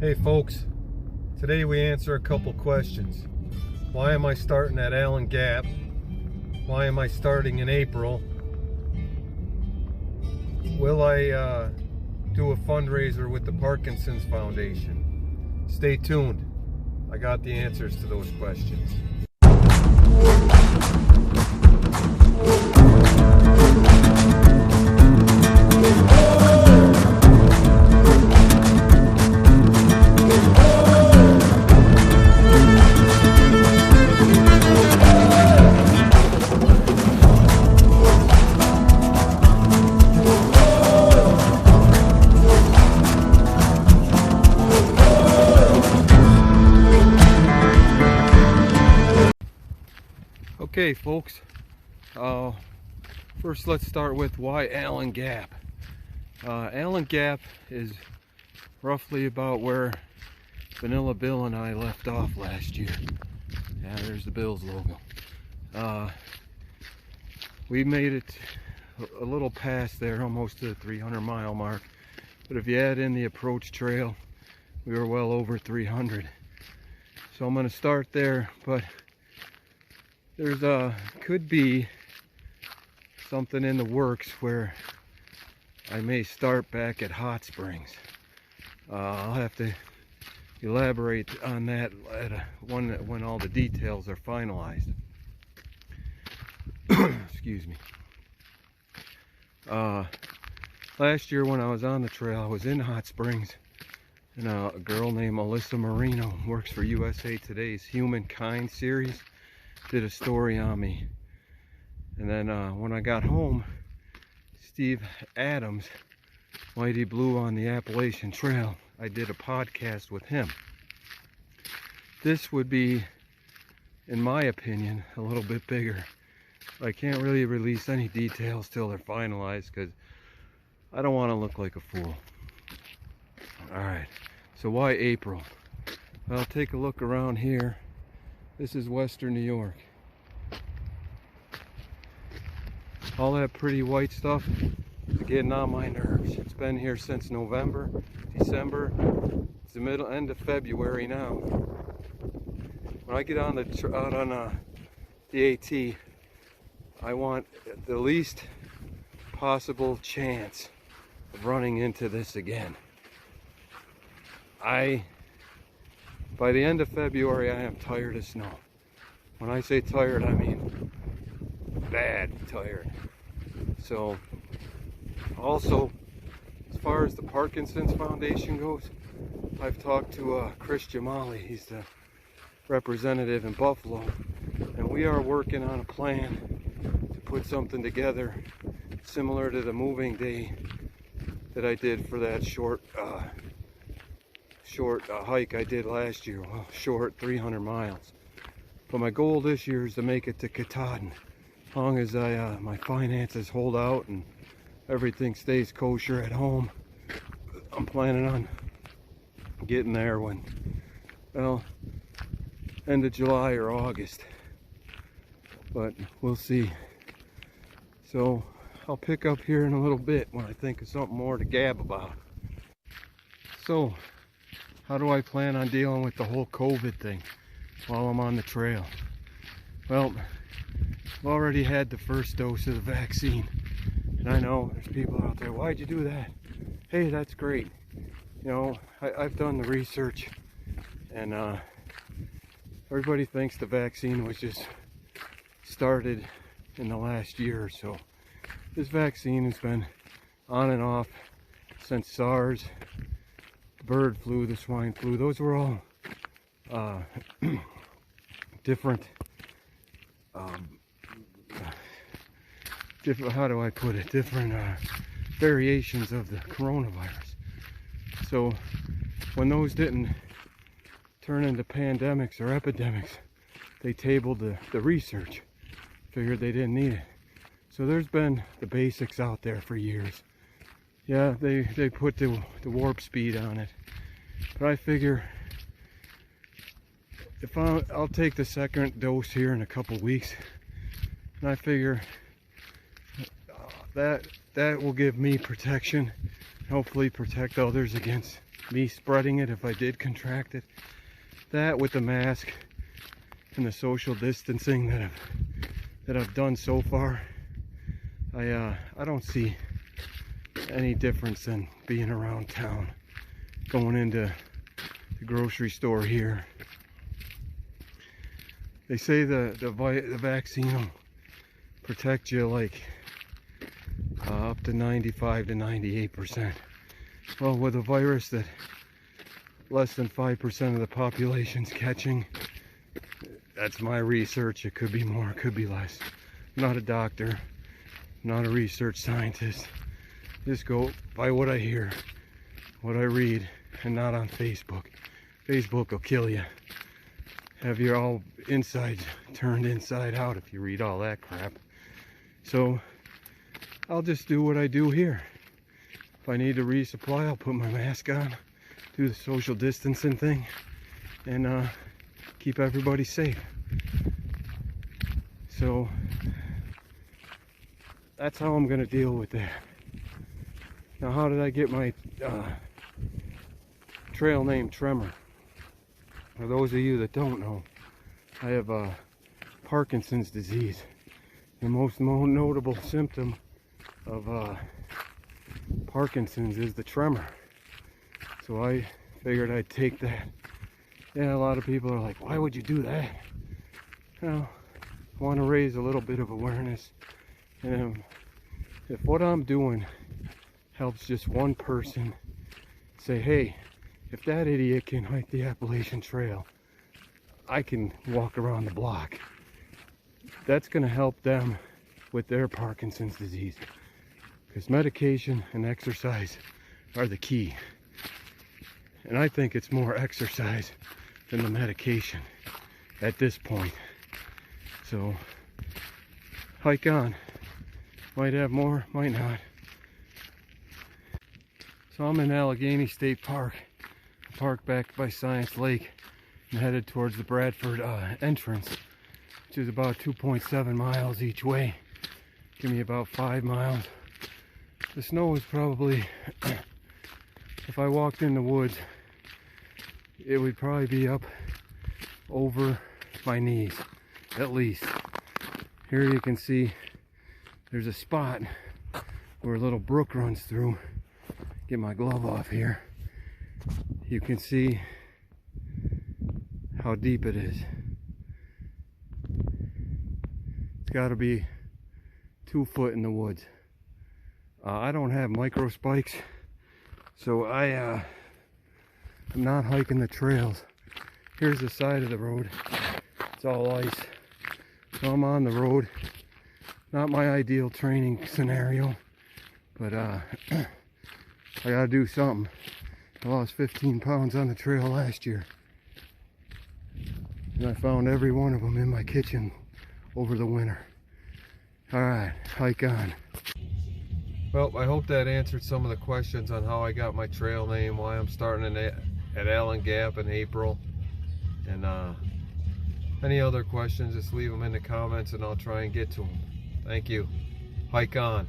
Hey folks, today we answer a couple questions. Why am I starting at Allen Gap? Why am I starting in April? Will I do a fundraiser with the Parkinson's Foundation? Stay tuned. I got the answers to those questions. Okay folks, first let's start with why Allen Gap. Allen Gap is roughly about where Vanilla Bill and I left off last year. Yeah, there's the Bills logo. We made it a little past there, almost to the 300-mile mark, but if you add in the approach trail, we were well over 300. So I'm going to start there, but there's could be something in the works where I may start back at Hot Springs. I'll have to elaborate on that at when all the details are finalized. Excuse me. Last year when I was on the trail, I was in Hot Springs, and a girl named Melissa Marino works for USA Today's Humankind series did a story on me. And then when I got home, Steve Adams, Mighty Blue on the Appalachian Trail, I did a podcast with him. This would be, in my opinion, a little bit bigger. I can't really release any details till they're finalized because I don't want to look like a fool. Alright, so why April? Well, take a look around here. This is Western New York. All that pretty white stuff is getting on my nerves. It's been here since November, December. It's the end of February now. When I get on the AT, I want the least possible chance of running into this again. By the end of February, I am tired of snow. When I say tired, I mean bad tired. So, also, as far as the Parkinson's Foundation goes, I've talked to Chris Jamali. He's the representative in Buffalo, and we are working on a plan to put something together similar to the moving day that I did for that short hike I did last year. Well, short 300 miles. But my goal this year is to make it to Katahdin. As long as my finances hold out and everything stays kosher at home, I'm planning on getting there when, well, end of July or August. But we'll see. So I'll pick up here in a little bit when I think of something more to gab about. So, how do I plan on dealing with the whole COVID thing while I'm on the trail? Well, I've already had the first dose of the vaccine. And I know there's people out there, why'd you do that? Hey, that's great. You know, I've done the research, and everybody thinks the vaccine was just started in the last year or so. This vaccine has been on and off since SARS, the bird flu, the swine flu. Those were all different, how do I put it, different variations of the coronavirus. So when those didn't turn into pandemics or epidemics, they tabled the research, figured they didn't need it. So there's been the basics out there for years. Yeah, they put the warp speed on it, but I figure if I'll take the second dose here in a couple weeks, and I figure that will give me protection, hopefully protect others against me spreading it if I did contract it. That with the mask and the social distancing that I've done so far, I don't see any difference in being around town, going into the grocery store here. They say the vaccine will protect you like up to 95 to 98%. Well, with a virus that less than 5% of the population's catching, that's my research. It could be more, it could be less. I'm not a doctor, I'm not a research scientist. Just go by what I hear, what I read, and not on Facebook. Facebook will kill you. Have your all insides turned inside out if you read all that crap. So I'll just do what I do here. If I need to resupply, I'll put my mask on, do the social distancing thing, and keep everybody safe. So that's how I'm gonna deal with that. Now, how did I get my trail name Tremor? For those of you that don't know, I have Parkinson's disease. The most notable symptom of Parkinson's is the tremor. So I figured I'd take that. Yeah, a lot of people are like, why would you do that? Well, I want to raise a little bit of awareness. And if what I'm doing helps just one person say, hey, if that idiot can hike the Appalachian Trail, I can walk around the block. That's going to help them with their Parkinson's disease. Because medication and exercise are the key. And I think it's more exercise than the medication at this point. So, hike on. Might have more, might not. So I'm in Allegheny State Park. Park back by Science Lake. I'm headed towards the Bradford entrance, which is about 2.7 miles each way. Give me about 5 miles. The snow is probably, if I walked in the woods, it would probably be up over my knees, at least. Here you can see there's a spot where a little brook runs through. Get my glove off here. You can see how deep it is. It's got to be 2 foot in the woods. I don't have micro spikes, so I'm not hiking the trails. Here's the side of the road. It's all ice. So I'm on the road. Not my ideal training scenario, but I gotta do something. I lost 15 pounds on the trail last year. And I found every one of them in my kitchen over the winter. Alright, hike on. Well, I hope that answered some of the questions on how I got my trail name, why I'm starting at Allen Gap in April. And any other questions, just leave them in the comments and I'll try and get to them. Thank you. Hike on.